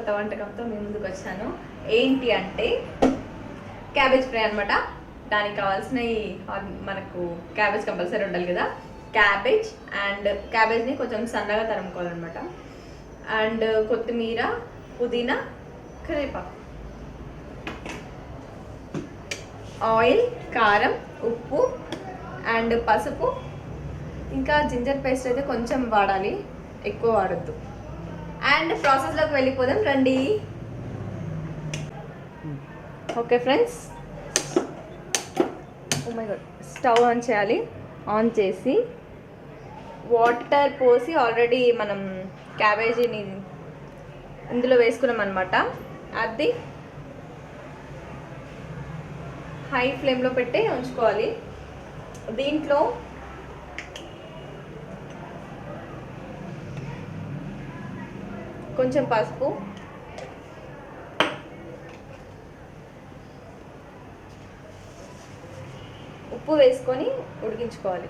కొత్త వంటకంతో మీ ముందుకు వచ్చాను. ఏంటి అంటే క్యాబేజ్ ఫ్రై అనమాట. దానికి కావాల్సిన మనకు క్యాబేజ్ కంపల్సరీ ఉండాలి కదా. క్యాబేజ్ అండ్ క్యాబేజ్ని కొంచెం సన్నగా తరుముకోవాలన్నమాట. అండ్ కొత్తిమీర, పుదీనా, కరివేపాకు, ఆయిల్, కారం, ఉప్పు అండ్ పసుపు, ఇంకా జింజర్ పేస్ట్ అయితే కొంచెం వాడాలి, ఎక్కువ వాడద్దు. అండ్ ప్రాసెస్లోకి వెళ్ళిపోదాం రండి. Okay friends, oh my god, stove on చేయాలి. ఆన్ చేసి వాటర్ పోసి ఆల్రెడీ మనం క్యాబేజీని ఇందులో వేసుకున్నాం అనమాట. అది హై ఫ్లేమ్లో పెట్టి ఉంచుకోవాలి. దీంట్లో కొంచెం పసుపు, ఉప్పు వేసుకొని ఉడికించుకోవాలి.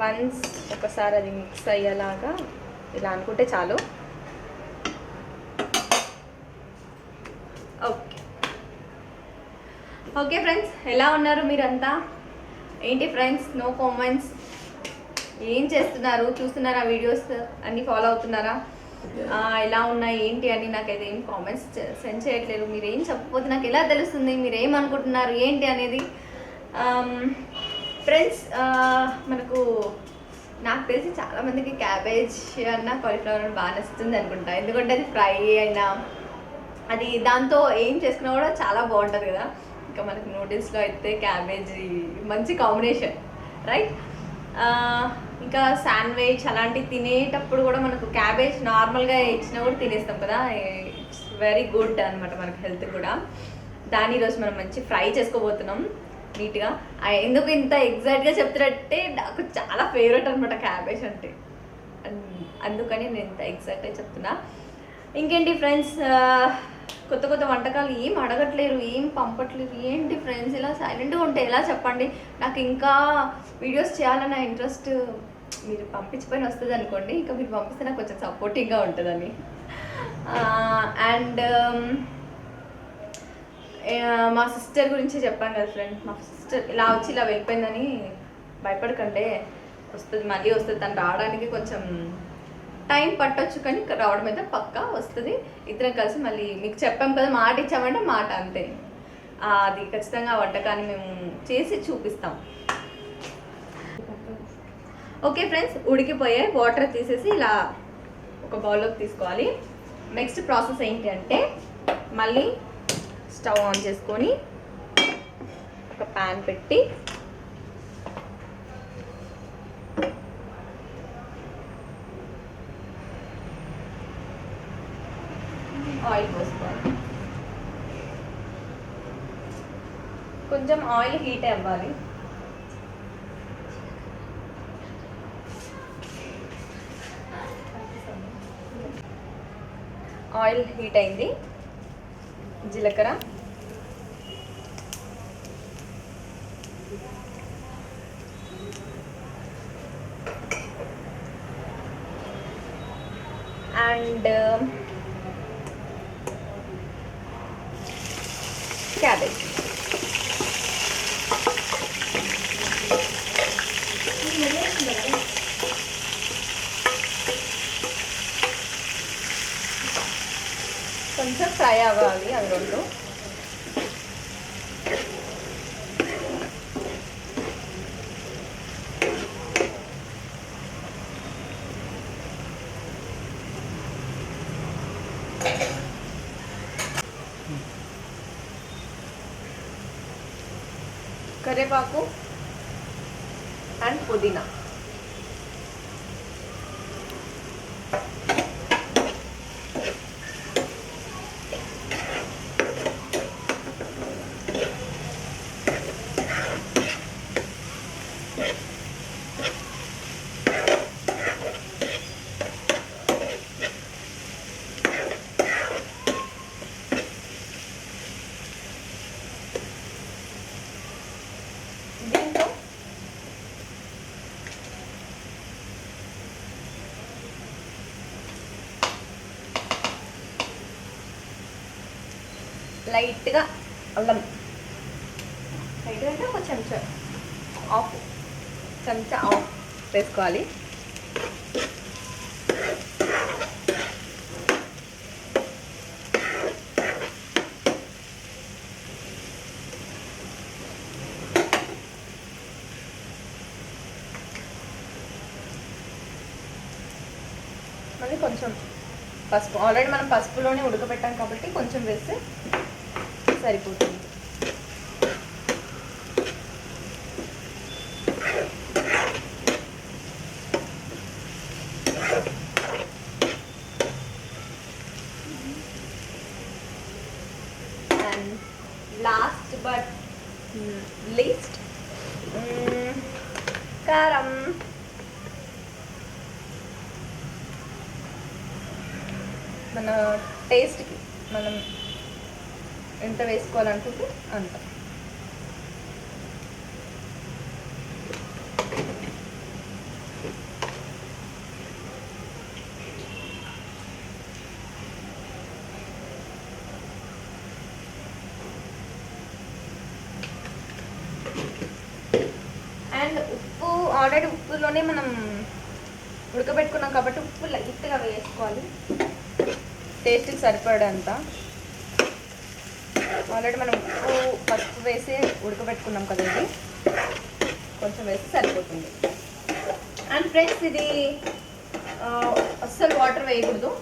వన్స్ ఒకసారి అది మిక్స్ అయ్యేలాగా ఇలా అనుకుంటే చాలు. ఓకే ఫ్రెండ్స్, ఎలా ఉన్నారు మీరంతా? ఏంటి ఫ్రెండ్స్, నో కామెంట్స్. ఏం చేస్తున్నారు? చూస్తున్నారా? వీడియోస్ అన్నీ ఫాలో అవుతున్నారా? ఎలా ఉన్నాయి ఏంటి అని నాకైతే ఏం కామెంట్స్ సెండ్ చేయట్లేదు. మీరు ఏం చెప్పకపోతే నాకు ఎలా తెలుస్తుంది మీరు ఏమనుకుంటున్నారు ఏంటి అనేది? ఫ్రెండ్స్, మనకు నాకు తెలిసి చాలామందికి క్యాబేజ్ అన్న కాలీఫ్లవర్ అన్న బాగా నచ్చుతుంది అనుకుంటా. ఎందుకంటే అది ఫ్రై అయినా అది దాంతో ఏం చేసుకున్నా కూడా చాలా బాగుంటుంది కదా. ఇంకా మనకి నూడిల్స్లో అయితే క్యాబేజీ మంచి కాంబినేషన్, రైట్? ఇంకా శాండ్విచ్ అలాంటివి తినేటప్పుడు కూడా మనకు క్యాబేజ్ నార్మల్గా ఇచ్చినా కూడా తినేస్తాం కదా. ఇట్స్ వెరీ గుడ్ అనమాట మనకు హెల్త్ కూడా. దాన్ని ఈరోజు మనం మంచి ఫ్రై చేసుకోబోతున్నాం నీట్గా. ఎందుకు ఇంత ఎగ్జాక్ట్గా చెప్తున్నట్టే నాకు చాలా ఫేవరెట్ అనమాట క్యాబేజ్ అంటే, అందుకని నేను ఇంత ఎగ్జాక్ట్గా చెప్తున్నా. ఇంకేంటి ఫ్రెండ్స్, కొత్త కొత్త వంటకాలు ఏం అడగట్లేరు, ఏం పంపట్లేరు. ఏంటి ఫ్రెండ్స్ ఇలా సైలెంట్గా ఉంటే ఎలా చెప్పండి? నాకు ఇంకా వీడియోస్ చేయాలన్న ఇంట్రెస్ట్. మీరు పంపించిపోయిన వస్తుంది అనుకోండి, ఇంకా మీరు పంపిస్తే నాకు కొంచెం సపోర్టింగ్గా ఉంటుందని. అండ్ మా సిస్టర్ గురించి చెప్పాను కదా ఫ్రెండ్. మా సిస్టర్ ఇలా వచ్చి ఇలా వెళ్ళిపోయిందని భయపడకండి, వస్తుంది, మళ్ళీ వస్తుంది. తను రావడానికి కొంచెం టైం పట్టొచ్చు, కానీ రావడం అయితే పక్కా వస్తుంది. ఇద్దరం కలిసి మళ్ళీ మీకు చెప్పాం కదా, మాట ఇచ్చామంటే మాట అంతే. అది ఖచ్చితంగా వంటకాన్ని మేము చేసి చూపిస్తాం. ఓకే ఫ్రెండ్స్, ఉడికిపోయే వాటర్ తీసేసి ఇలా ఒక బౌల్లోకి తీసుకోవాలి. నెక్స్ట్ ప్రాసెస్ ఏంటి అంటే, మళ్ళీ స్టవ్ ఆన్ చేసుకొని ఒక ప్యాన్ పెట్టి ఆయిల్ పోసుకోవాలి. కొంచెం ఆయిల్ హీట్ అవ్వాలి. ఆయిల్ హీట్ అయింది. జీలకర్ర, అండ్ క్యాబేజ్. కొంచెం ఫ్రై అవ్వాలి అవి రెండు. కరివేపాకు అండ్ పుదీనా. లైట్గా అల్లం, లైట్గా అంటే ఒక చెంచా ఆఫ్ వేసుకోవాలి. మళ్ళీ కొంచెం పసుపు, ఆల్రెడీ మనం పసుపులోనే ఉడకబెట్టాం కాబట్టి కొంచెం వేస్తే సరిపోతుంది. అండ్ లాస్ట్ బట్ లీస్ట్ కారం. మన టేస్ట్కి మనం ఎంత వేసుకోవాలనుకుంటే అంత. అండ్ ఉప్పు ఆల్రెడీ ఉప్పులోనే మనం ఉడకబెట్టుకున్నాం కాబట్టి ఉప్పు లైట్గా వేసుకోవాలి, టేస్ట్కి సరిపడంత. ఆల్రెడీ మనం ఉప్పు పసుపు వేసి ఉడకబెట్టుకున్నాం కదా, ఇది కొంచెం వేస్తే సరిపోతుంది. అండ్ ఫ్రెండ్స్, ఇది అస్సలు వాటర్ వేయకూడదు,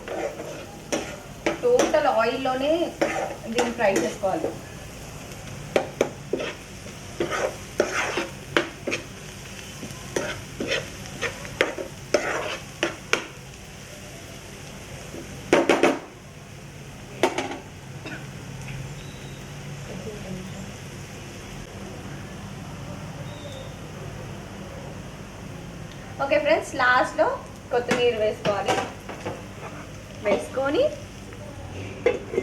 టోటల్ ఆయిల్లోనే దీన్ని ఫ్రై చేసుకోవాలి. ఓకే ఫ్రెండ్స్, లాస్ట్లో కొత్తిమీర వేసుకోవాలి. వేసుకొని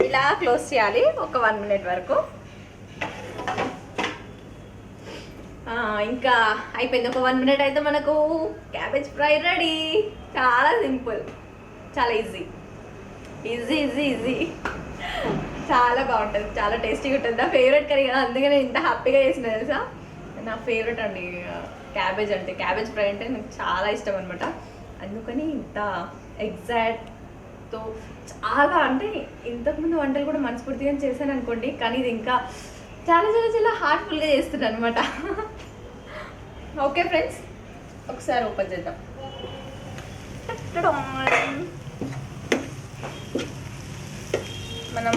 ఇలా క్లోజ్ చేయాలి ఒక 1 minute వరకు. ఇంకా అయిపోయింది. ఒక 1 minute అయితే మనకు క్యాబేజ్ ఫ్రై రెడీ. చాలా సింపుల్, చాలా ఈజీ ఈజీ ఈజీ ఈజీ చాలా బాగుంటుంది, చాలా టేస్టీగా ఉంటుంది. నా ఫేవరెట్ కర్రీ కదా, అందుకే నేను ఇంత హ్యాపీగా చేసిన తెలుసా. నా ఫేవరెట్ అండి క్యాబేజ్ అంటే, క్యాబేజ్ ఫ్రై అంటే నాకు చాలా ఇష్టం అనమాట. అందుకని ఇంత ఎగ్జాక్ట్తో చాలా, అంటే ఇంతకుముందు వంటలు కూడా మనస్ఫూర్తిగా చేశాను అనుకోండి, కానీ ఇది ఇంకా చాలా చాలా చాలా హార్ట్ఫుల్గా చేస్తున్నాను అనమాట. ఓకే ఫ్రెండ్స్, ఒకసారి ఓపెన్ చేద్దాం. మనం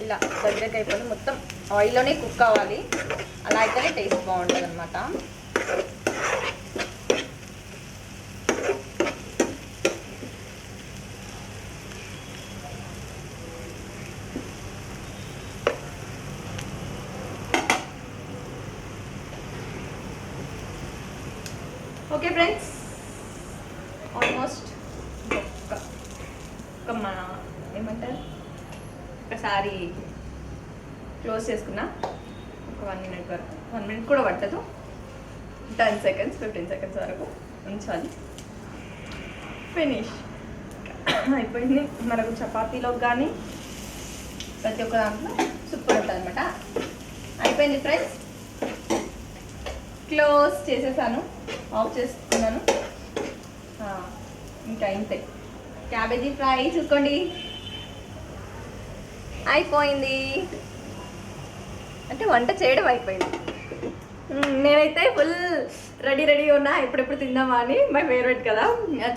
ఇలా దగ్గరికి అయిపోయి మొత్తం ఆయిల్లోనే కుక్ అవ్వాలి, అలా అయితేనే టేస్ట్ బాగుంటుంది అనమాట. ఓకే ఫ్రెండ్స్, ఆల్మోస్ట్ ఒక మన ఏమంటారు ఒకసారి క్లోజ్ చేసుకున్నా. ఒక 1 minute వరకు, 1 minute కూడా పట్టదు, 10 seconds 15 seconds వరకు ఉంచాలి. ఫినిష్ అయిపోయింది. మనకు చపాతీలోకి కానీ ప్రతి ఒక్క దాంట్లో సూపర్ ఉంటుంది అనమాట. అయిపోయింది ఫ్రెండ్స్, క్లోజ్ చేసేసాను, ఆఫ్ చేసుకున్నాను. ఇంకా ఇంతే క్యాబేజీ ఫ్రై. చూసుకోండి, అయిపోయింది. అంటే వంట చేయడం అయిపోయింది. నేనైతే ఫుల్ రెడీ ఉన్నా, ఎప్పుడెప్పుడు తిందామా అని. మై ఫేవరెట్ కదా,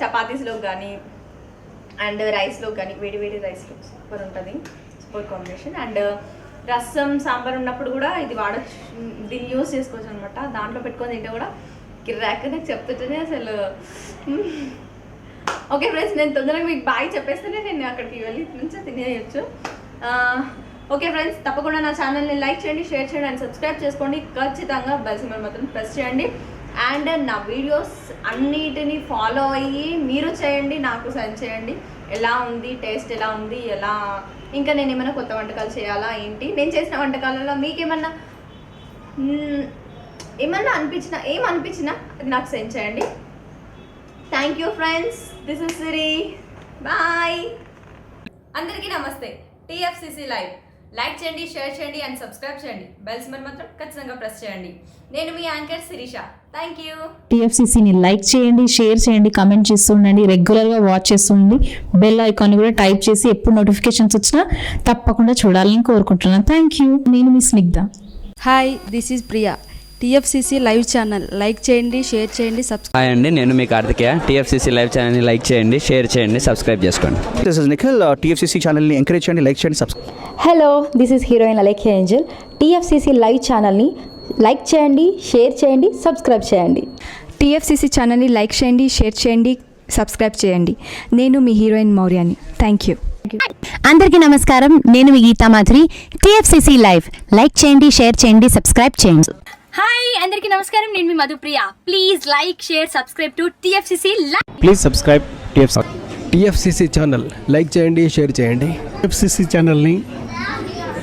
చపాతీస్లో కానీ అండ్ రైస్లో కానీ, వేడి రైస్లో సూపర్ ఉంటుంది, super combination. And rasam sambar ఉన్నప్పుడు కూడా ఇది వాడచ్చు, దీన్ని యూస్ చేసుకోవచ్చు అనమాట. దాంట్లో పెట్టుకొని తింటే కూడా కిర్రాక్. నాకు చెప్తుంటేనే అసలు. ఓకే ఫ్రెండ్స్, నేను తొందరగా మీకు బాయ్ చెప్పేస్తేనే నేను అక్కడికి వెళ్ళి నుంచి తినేయచ్చు. ఓకే ఫ్రెండ్స్, తప్పకుండా నా ఛానల్ని లైక్ చేయండి, షేర్ చేయండి అండ్ సబ్స్క్రైబ్ చేసుకోండి. ఖచ్చితంగా బెల్ సింబల్ మాత్రం ప్రెస్ చేయండి. అండ్ నా వీడియోస్ అన్నిటినీ ఫాలో అయ్యి మీరు చేయండి, నాకు సెండ్ చేయండి. ఎలా ఉంది, టేస్ట్ ఎలా ఉంది, ఎలా ఇంకా నేను ఏమైనా కొత్త వంటకాలు చేయాలా ఏంటి, నేను చేసిన వంటకాలలో మీకు ఏమన్నా అనిపించినా అది నాకు సెండ్ చేయండి. Thank you friends, this is Siri. Bye. అందరికీ నమస్తే. TFCC లైవ్ లైక్ చేయండి, షేర్ చేయండి అండ్ సబ్స్క్రైబ్ చేయండి. బెల్స్ మరి మాత్రం ఖచ్చితంగా ప్రెస్ చేయండి. నేను మీ యాంకర్ శిరీష. Thank you. TFCCని లైక్ చేయండి, షేర్ చేయండి, కమెంట్ చేస్తుండండి, రెగ్యులర్గా వాచ్ చేస్తుండండి. బెల్ ఐకాన్ కూడా టైప్ చేసి ఎప్పుడు నోటిఫికేషన్స్ వచ్చినా తప్పకుండా చూడాలని కోరుకుంటున్నాను. Thank you. నేను మీ Snigdha. Hi, this is Priya. TFCC live channel like చేయండి, షేర్ చేయండి, సబ్స్క్రైబ్. హాయ్ అండి, నేను మీ కార్తికేయ. TFCC లైవ్ ఛానల్ని లైక్ చేయండి, షేర్ చేయండి, సబ్స్క్రైబ్ చేసుకోండి. This is Nikhil. TFCC ఛానల్ని ఎంకరేజ్ చేయండి, లైక్ చేయండి, subscribe. Hello, this is heroine Alekhya Angel. TFCC live ఛానల్ని లైక్ చేయండి, షేర్ చేయండి, సబ్స్క్రైబ్ చేయండి. TFCC ఛానల్ని లైక్ చేయండి, షేర్ చేయండి, సబ్స్క్రైబ్ చేయండి. నేను మీ హీరోయిన్ మౌర్యాని. Thank you. అందరికీ నమస్కారం, నేను మీ Geetha Madhuri. TFCC live like చేయండి, షేర్ చేయండి, సబ్స్క్రైబ్ చేయండి. హాయ్, అందరికీ నమస్కారం, నేను మీ Madhupriya. Please like, share, subscribe to TFCC live. Please subscribe TFCC channel like చేయండి, షేర్ చేయండి. TFCC ఛానల్ని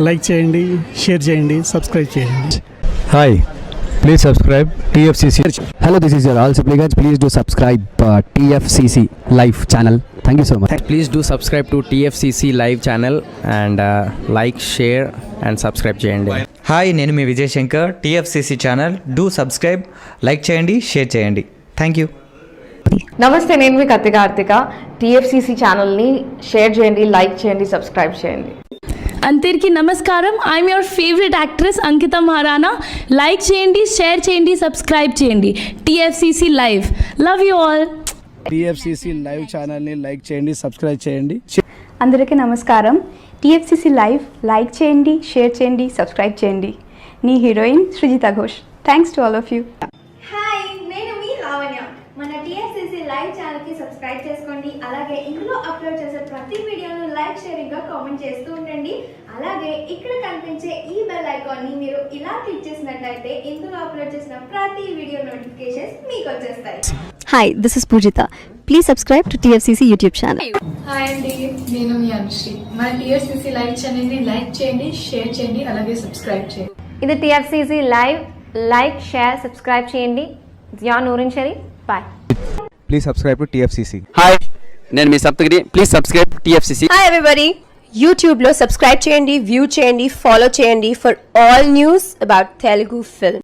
లైక్ చేయండి, షేర్ చేయండి, సబ్స్క్రైబ్ చేయండి. Hi, please subscribe TFCC. Hello, this is your ఆల్ Sipligunj. Please do subscribe TFCC live channel. Thank you so much. Please do subscribe to TFCC live channel and like, share and subscribe చేయండి. హాయ్, నేను మీ Vijay Shankar. TFCC channel do subscribe, like చేయండి, share చేయండి. Thank you. నమస్తే, నేను మీ Karthika. TFCC ఛానల్ని share చేయండి, లైక్ చేయండి, సబ్స్క్రైబ్ చేయండి. అందరికీ నమస్కారం. I'm your favourite actress Ankita Maharana. Like చేయండి, షేర్ చేయండి, సబ్స్క్రైబ్ చేయండి. TFCC live. Love you all. TFCC live ఛానల్ని లైక్ చేయండి, సబ్స్క్రైబ్ చేయండి. అందరికీ నమస్కారం. TFCC లైవ్ లైక్ చేయండి, షేర్ చేయండి, సబ్స్క్రైబ్ చేయండి. నీ heroine Srujitha Ghosh. Thanks to all of you. Hi, నేను మీ లావణ్య. మన TFCC లైవ్ ఛానల్కి సబ్స్క్రైబ్ చేసుకోండి. అలాగే ఇందులో అప్లోడ్ చేసే ప్రతి వీడియోను లైక్, షేరింగ్గా కామెంట్ చేస్తూ ఉండండి. అలాగే ఇక్కడ కనిపించే ఈ బెల్ ఐకాన్ని మీరు ఇలా క్లిక్ చేసినట్లయితే ఇందులో అప్లోడ్ చేసిన ప్రతి వీడియో నోటిఫికేషన్స్ మీకు వచ్చేస్తాయి. Hi, this is Poojitha. Please subscribe to TFCC YouTube channel. Hi అండి, నేను మీ అనుశ్రీ. మన TFCC లైవ్ ఛానల్ని లైక్ చేయండి, షేర్ చేయండి, అలాగే సబ్స్క్రైబ్ చేయండి. ఇది TFCC live like, share, subscribe చేయండి. Zia Noorin Sharif. Bye. Please subscribe to TFCC. Hi, నేను మీ Saptagiri. Please subscribe TFCC. Hi everybody, యూట్యూబ్లో సబ్స్క్రైబ్ చేయండి, వ్యూ చేయండి, ఫాలో చేయండి for all news about Telugu film.